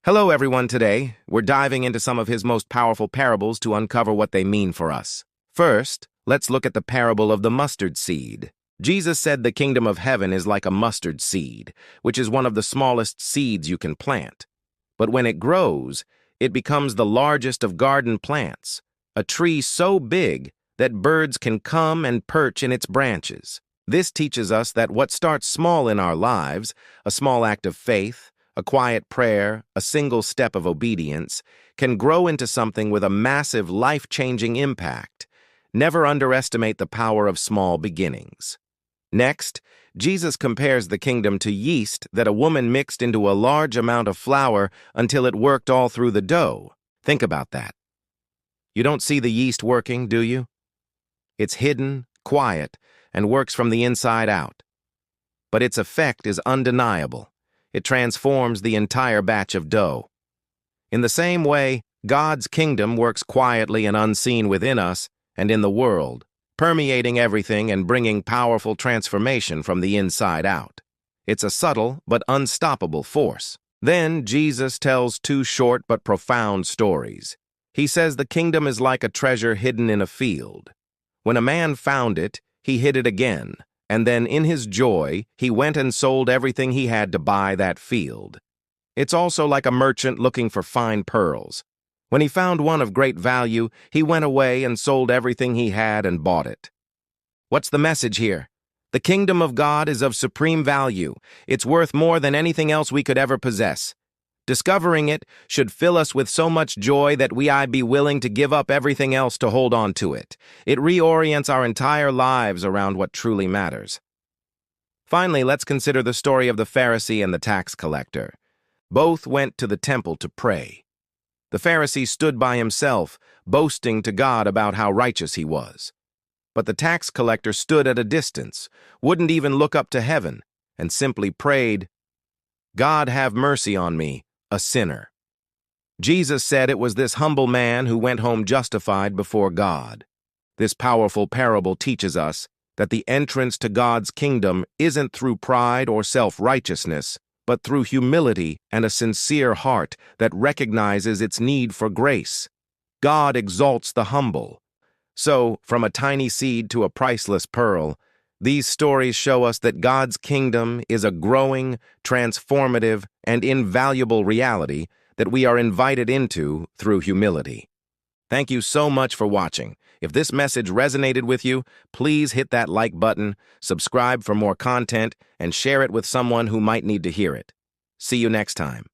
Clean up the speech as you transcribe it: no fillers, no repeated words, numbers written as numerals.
Hello, everyone. Today, we're diving into some of his most powerful parables to uncover what they mean for us. First, let's look at the parable of the mustard seed. Jesus said the kingdom of heaven is like a mustard seed, which is one of the smallest seeds you can plant. But when it grows, it becomes the largest of garden plants, a tree so big that birds can come and perch in its branches. This teaches us that what starts small in our lives, a small act of faith, a quiet prayer, a single step of obedience, can grow into something with a massive life-changing impact. Never underestimate the power of small beginnings. Next, Jesus compares the kingdom to yeast that a woman mixed into a large amount of flour until it worked all through the dough. Think about that. You don't see the yeast working, do you? It's hidden, quiet, and works from the inside out. But its effect is undeniable. It transforms the entire batch of dough. In the same way, God's kingdom works quietly and unseen within us and in the world, permeating everything and bringing powerful transformation from the inside out. It's a subtle but unstoppable force. Then Jesus tells two short but profound stories. He says the kingdom is like a treasure hidden in a field. When a man found it, he hid it again. And then, in his joy, he went and sold everything he had to buy that field. It's also like a merchant looking for fine pearls. When he found one of great value, he went away and sold everything he had and bought it. What's the message here? The kingdom of God is of supreme value. It's worth more than anything else we could ever possess. Discovering it should fill us with so much joy that we'd be willing to give up everything else to hold on to it. It reorients our entire lives around what truly matters. Finally, let's consider the story of the Pharisee and the tax collector. Both went to the temple to pray. The Pharisee stood by himself, boasting to God about how righteous he was. But the tax collector stood at a distance, wouldn't even look up to heaven, and simply prayed, "God, have mercy on me, a sinner." Jesus said it was this humble man who went home justified before God. This powerful parable teaches us that the entrance to God's kingdom isn't through pride or self-righteousness, but through humility and a sincere heart that recognizes its need for grace. God exalts the humble. So, from a tiny seed to a priceless pearl, these stories show us that God's kingdom is a growing, transformative, and invaluable reality that we are invited into through humility. Thank you so much for watching. If this message resonated with you, please hit that like button, subscribe for more content, and share it with someone who might need to hear it. See you next time.